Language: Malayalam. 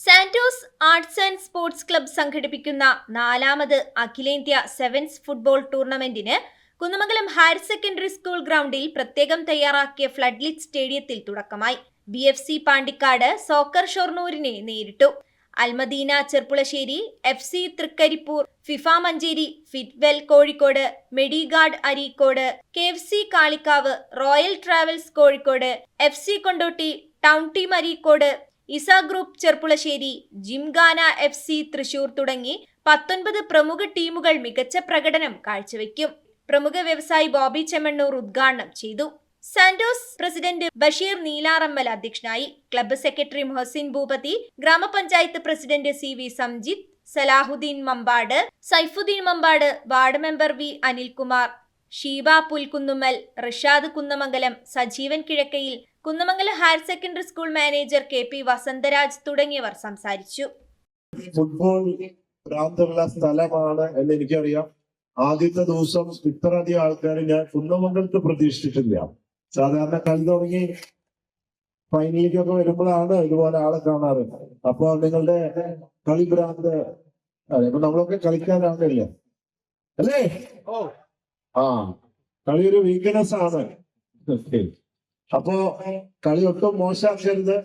Santos arts and sports club സംഘടിപ്പിക്കുന്ന 4ാമത് അഖിലേന്ത്യാ സെവൻസ് ഫുട്ബോൾ ടൂർണമെന്റിന് കുന്നമംഗലം ഹയർ സെക്കൻഡറി സ്കൂൾ ഗ്രൗണ്ടിൽ പ്രത്യേകം തയ്യാറാക്കിയ ഫ്ലഡ്ലിറ്റ് സ്റ്റേഡിയത്തിൽ തുടക്കമായി. BFC പാണ്ടിക്കാട് സോക്കർ ഷൊർണൂരിനെ നേരിട്ടു. Almadina Cherpulassery, FC Thrikaripur, FIFA Manjeri, Fitwell Kozhikode, Medigard Areekode, KFC Kalikavu, royal travels Kozhikode, FC Kondotty, town team Areekode, Isa group Cherpulassery, Gymkhana FC Thrissur തുടങ്ങി 19 പ്രമുഖ ടീമുകൾ മികച്ച പ്രകടനം കാഴ്ചവെക്കും. പ്രമുഖ വ്യവസായി ബോബി ചെമ്മണ്ണൂർ ഉദ്ഘാടനം ചെയ്തു. സാന്റോസ് പ്രസിഡന്റ് ബഷീർ നീലാറമ്മൽ അധ്യക്ഷനായി. Club secretary Muhasin Bhupathi, grama panchayat president CV Samjith, Salahuddin Mambad, Saifuddin Mambad, ward member V Anilkumar, Sheeba Pulkunnummal, Rishad Kunnamangalam, Sajeevan Kizhakkayil, Kunnamangalam higher secondary school manager KP Vasantharaj തുടങ്ങിയവർ സംസാരിച്ചു. ഫുട്ബോൾ ഭ്രാന്തുള്ള സ്ഥലമാണ് എന്ന് എനിക്കറിയാം. ആദ്യത്തെ ദിവസം ഇത്രയധികം ആൾക്കാർ ഞാൻ കുന്നമംഗലത്ത് പ്രതീക്ഷിച്ചിട്ടില്ല. സാധാരണ കളി തുടങ്ങി ഫൈനലിലേക്കൊക്കെ വരുമ്പോഴാണ് ഇതുപോലെ ആളെ കാണാറ്. അപ്പൊ നിങ്ങളുടെ കളി ഭ്രാന്ത് ഇപ്പൊ നമ്മളൊക്കെ കളിക്കാനാണില്ല അല്ലേ? കളി ഒരു വീക്ക്നെസ് ആണ്. അപ്പോ കളി ഒട്ടും മോശമാക്കരുത്.